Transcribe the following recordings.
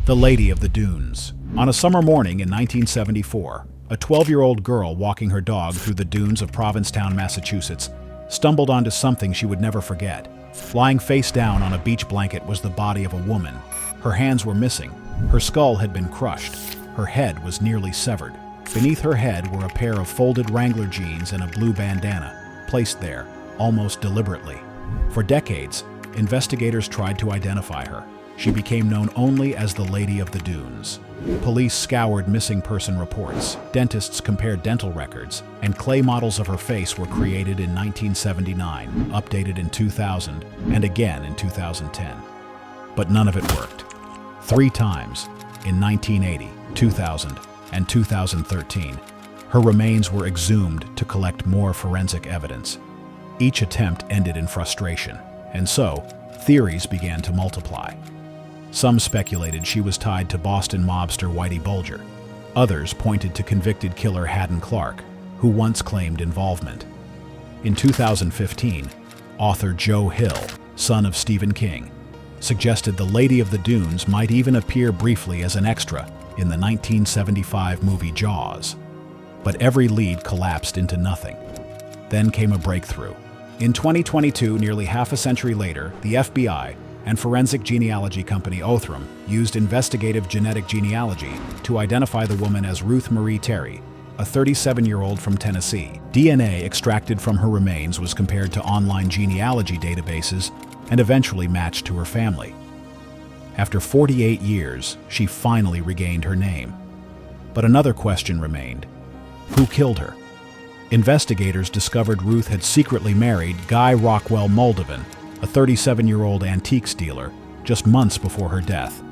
The Lady of the Dunes. On a summer morning in 1974, a 12-year-old girl walking her dog through the dunes of Provincetown, Massachusetts, stumbled onto something she would never forget. Lying face down on a beach blanket was the body of a woman. Her hands were missing. Her skull had been crushed. Her head was nearly severed. Beneath her head were a pair of folded Wrangler jeans and a blue bandana, placed there, almost deliberately. For decades, investigators tried to identify her. She became known only as the Lady of the Dunes. Police scoured missing person reports, dentists compared dental records, and clay models of her face were created in 1979, updated in 2000, and again in 2010. But none of it worked. 3 times, in 1980, 2000, and 2013, her remains were exhumed to collect more forensic evidence. Each attempt ended in frustration, and so, theories began to multiply. Some speculated she was tied to Boston mobster Whitey Bulger. Others pointed to convicted killer Haddon Clark, who once claimed involvement. In 2015, author Joe Hill, son of Stephen King, suggested the Lady of the Dunes might even appear briefly as an extra in the 1975 movie Jaws. But every lead collapsed into nothing. Then came a breakthrough. In 2022, nearly half a century later, the FBI and forensic genealogy company Othram used investigative genetic genealogy to identify the woman as Ruth Marie Terry, a 37-year-old from Tennessee. DNA extracted from her remains was compared to online genealogy databases and eventually matched to her family. After 48 years, she finally regained her name. But another question remained. Who killed her? Investigators discovered Ruth had secretly married Guy Rockwell Moldovan, a 37-year-old antiques dealer, just months before her death.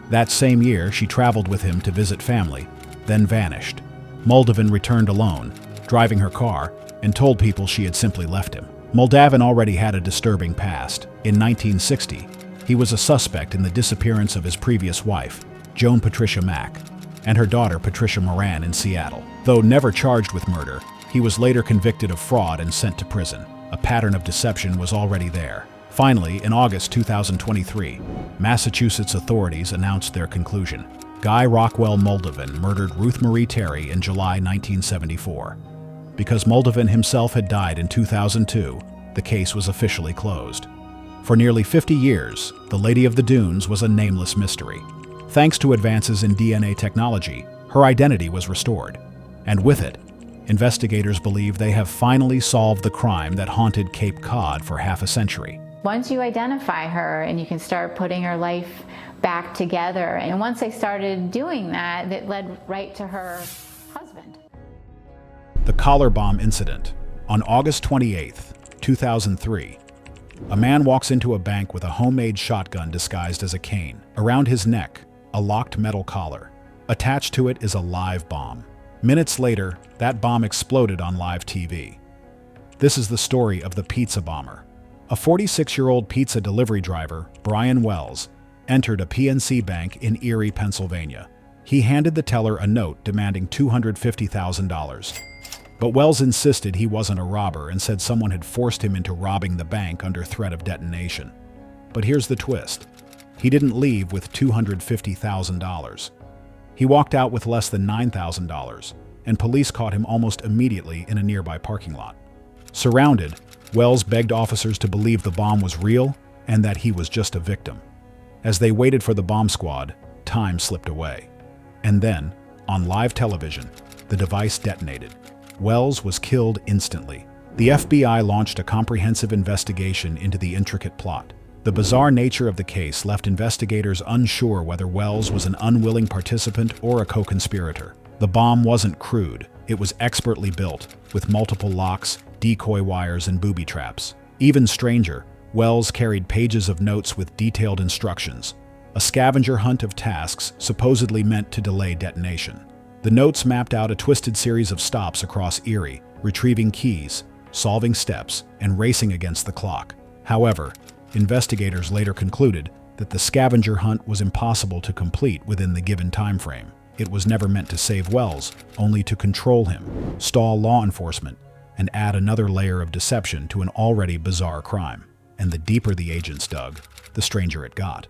That same year, she traveled with him to visit family, then vanished. Moldovan returned alone, driving her car, and told people she had simply left him. Moldovan already had a disturbing past. In 1960, he was a suspect in the disappearance of his previous wife, Joan Patricia Mack, and her daughter Patricia Moran in Seattle. Though never charged with murder, he was later convicted of fraud and sent to prison. A pattern of deception was already there. Finally, in August 2023, Massachusetts authorities announced their conclusion. Guy Rockwell Moldovan murdered Ruth Marie Terry in July 1974. Because Moldovan himself had died in 2002, the case was officially closed. For nearly 50 years, the Lady of the Dunes was a nameless mystery. Thanks to advances in DNA technology, her identity was restored. And with it, investigators believe they have finally solved the crime that haunted Cape Cod for half a century. Once you identify her and you can start putting her life back together, and once they started doing that, that led right to her husband. The collar bomb incident. On August 28, 2003, a man walks into a bank with a homemade shotgun disguised as a cane. Around his neck, a locked metal collar. Attached to it is a live bomb. Minutes later, that bomb exploded on live TV. This is the story of the pizza bomber. A 46-year-old pizza delivery driver, Brian Wells, entered a PNC bank in Erie, Pennsylvania. He handed the teller a note demanding $250,000. But Wells insisted he wasn't a robber and said someone had forced him into robbing the bank under threat of detonation. But here's the twist. He didn't leave with $250,000. He walked out with less than $9,000, and police caught him almost immediately in a nearby parking lot. Surrounded, Wells begged officers to believe the bomb was real and that he was just a victim. As they waited for the bomb squad, time slipped away. And then, on live television, the device detonated. Wells was killed instantly. The FBI launched a comprehensive investigation into the intricate plot. The bizarre nature of the case left investigators unsure whether Wells was an unwilling participant or a co-conspirator. The bomb wasn't crude. It was expertly built, with multiple locks, decoy wires, and booby traps. Even stranger, Wells carried pages of notes with detailed instructions, a scavenger hunt of tasks supposedly meant to delay detonation. The notes mapped out a twisted series of stops across Erie, retrieving keys, solving steps, and racing against the clock. However, investigators later concluded that the scavenger hunt was impossible to complete within the given time frame. It was never meant to save Wells, only to control him, stall law enforcement, and add another layer of deception to an already bizarre crime. And the deeper the agents dug, the stranger it got.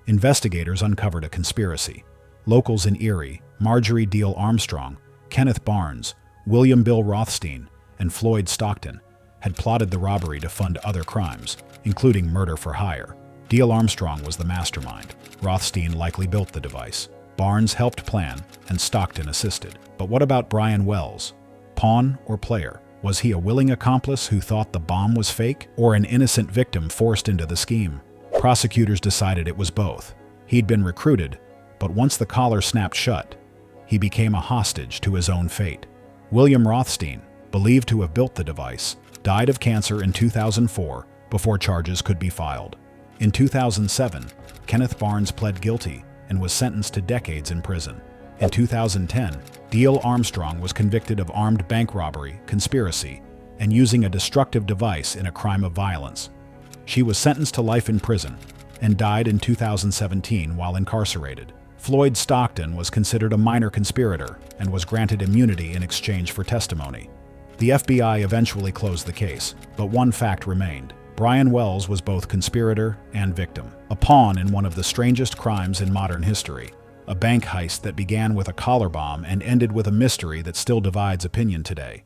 investigators uncovered a conspiracy. Locals in Erie, Marjorie Deal Armstrong, Kenneth Barnes, William Bill Rothstein, and Floyd Stockton had plotted the robbery to fund other crimes, including murder for hire. Deal Armstrong was the mastermind. Rothstein likely built the device. Barnes helped plan, and Stockton assisted. But what about Brian Wells? Pawn or player? Was he a willing accomplice who thought the bomb was fake, or an innocent victim forced into the scheme? Prosecutors decided it was both. He'd been recruited, but once the collar snapped shut, he became a hostage to his own fate. William Rothstein, believed to have built the device, died of cancer in 2004 before charges could be filed. In 2007, Kenneth Barnes pled guilty and was sentenced to decades in prison. In 2010, Deal Armstrong was convicted of armed bank robbery, conspiracy, and using a destructive device in a crime of violence. She was sentenced to life in prison and died in 2017 while incarcerated. Floyd Stockton was considered a minor conspirator and was granted immunity in exchange for testimony. The FBI eventually closed the case, but one fact remained. Brian Wells was both conspirator and victim, a pawn in one of the strangest crimes in modern history, a bank heist that began with a collar bomb and ended with a mystery that still divides opinion today.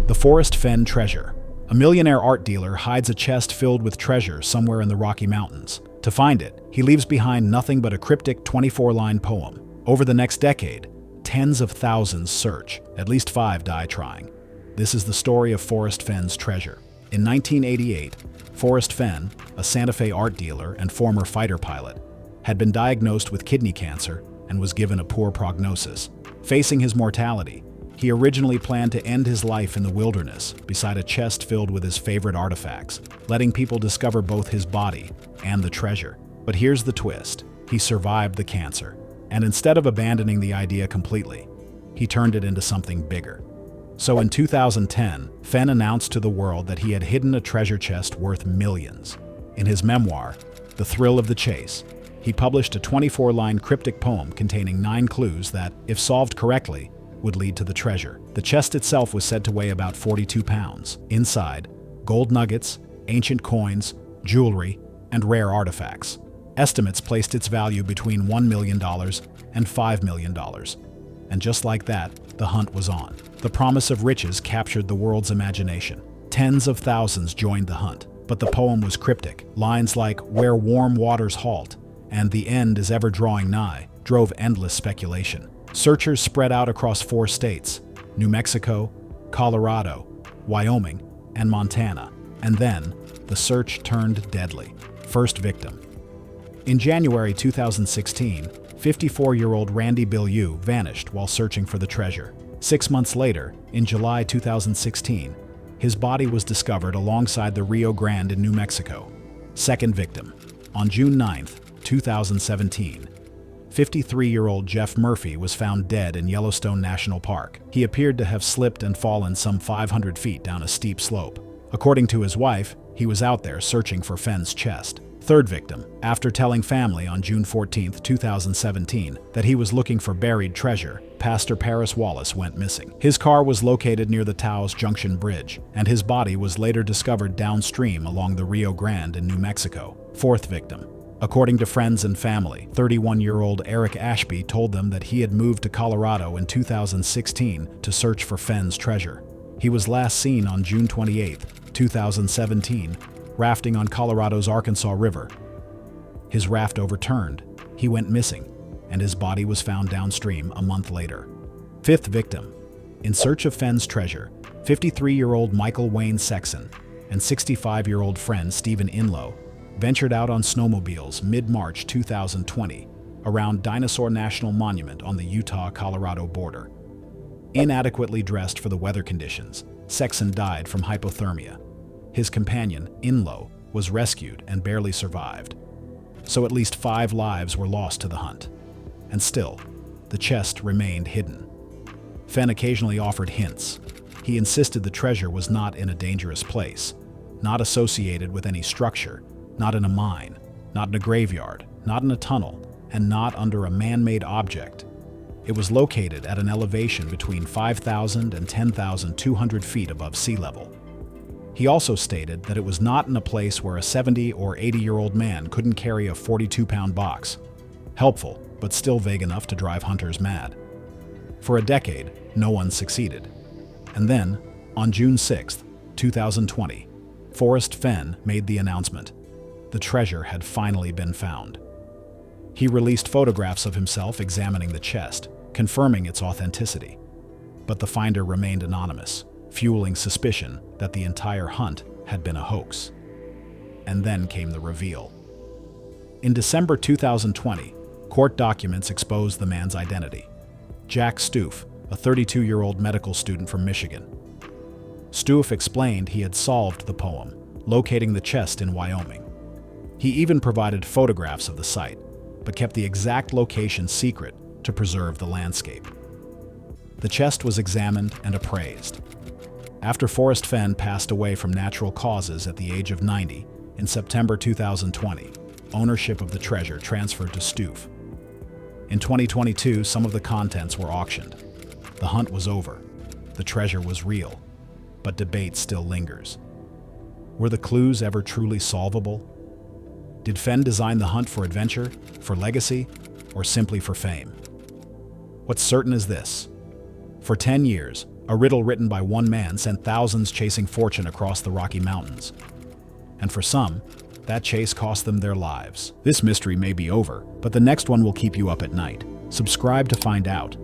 The Forrest Fenn Treasure. A millionaire art dealer hides a chest filled with treasure somewhere in the Rocky Mountains. To find it, he leaves behind nothing but a cryptic 24-line poem. Over the next decade, tens of thousands search. At least 5 die trying. This is the story of Forrest Fenn's treasure. In 1988, Forrest Fenn, a Santa Fe art dealer and former fighter pilot, had been diagnosed with kidney cancer and was given a poor prognosis. Facing his mortality, he originally planned to end his life in the wilderness beside a chest filled with his favorite artifacts, letting people discover both his body and the treasure. But here's the twist. He survived the cancer, and instead of abandoning the idea completely, he turned it into something bigger. So in 2010, Fenn announced to the world that he had hidden a treasure chest worth millions. In his memoir, The Thrill of the Chase, he published a 24-line cryptic poem containing 9 clues that, if solved correctly, would lead to the treasure. The chest itself was said to weigh about 42 pounds. Inside, gold nuggets, ancient coins, jewelry, and rare artifacts. Estimates placed its value between $1 million and $5 million. And just like that, the hunt was on. The promise of riches captured the world's imagination. Tens of thousands joined the hunt, but the poem was cryptic. Lines like, "Where warm waters halt," and "The end is ever drawing nigh," drove endless speculation. Searchers spread out across 4 states, New Mexico, Colorado, Wyoming, and Montana. And then, the search turned deadly. First victim. In January 2016, 54-year-old Randy Bilyeu vanished while searching for the treasure. 6 months later, in July 2016, his body was discovered alongside the Rio Grande in New Mexico. Second victim. On June 9, 2017, 53-year-old Jeff Murphy was found dead in Yellowstone National Park. He appeared to have slipped and fallen some 500 feet down a steep slope. According to his wife, he was out there searching for Fenn's chest. Third victim. After telling family on June 14, 2017, that he was looking for buried treasure, Pastor Paris Wallace went missing. His car was located near the Taos Junction Bridge, and his body was later discovered downstream along the Rio Grande in New Mexico. Fourth victim. According to friends and family, 31-year-old Eric Ashby told them that he had moved to Colorado in 2016 to search for Fenn's treasure. He was last seen on June 28, 2017, rafting on Colorado's Arkansas River. His raft overturned, he went missing, and his body was found downstream a month later. Fifth victim. In search of Fenn's treasure, 53-year-old Michael Wayne Sexton and 65-year-old friend Stephen Inlow ventured out on snowmobiles mid-March 2020 around Dinosaur National Monument on the Utah-Colorado border. Inadequately dressed for the weather conditions, Sexton died from hypothermia. His companion, Inlow, was rescued and barely survived. So at least 5 lives were lost to the hunt. And still, the chest remained hidden. Fenn occasionally offered hints. He insisted the treasure was not in a dangerous place, not associated with any structure, not in a mine, not in a graveyard, not in a tunnel, and not under a man-made object. It was located at an elevation between 5,000 and 10,200 feet above sea level. He also stated that it was not in a place where a 70 or 80-year-old man couldn't carry a 42-pound box. Helpful, but still vague enough to drive hunters mad. For a decade, no one succeeded. And then, on June 6, 2020, Forrest Fenn made the announcement. The treasure had finally been found. He released photographs of himself examining the chest, confirming its authenticity. But the finder remained anonymous, fueling suspicion that the entire hunt had been a hoax. And then came the reveal. In December 2020, court documents exposed the man's identity. Jack Stoof, a 32-year-old medical student from Michigan. Stoof explained he had solved the poem, locating the chest in Wyoming. He even provided photographs of the site, but kept the exact location secret to preserve the landscape. The chest was examined and appraised. After Forrest Fenn passed away from natural causes at the age of 90 in September 2020, ownership of the treasure transferred to Stoof. In 2022, some of the contents were auctioned. The hunt was over. The treasure was real, but debate still lingers. Were the clues ever truly solvable? Did Fenn design the hunt for adventure, for legacy, or simply for fame? What's certain is this. For 10 years, a riddle written by one man sent thousands chasing fortune across the Rocky Mountains. And for some, that chase cost them their lives. This mystery may be over, but the next one will keep you up at night. Subscribe to find out.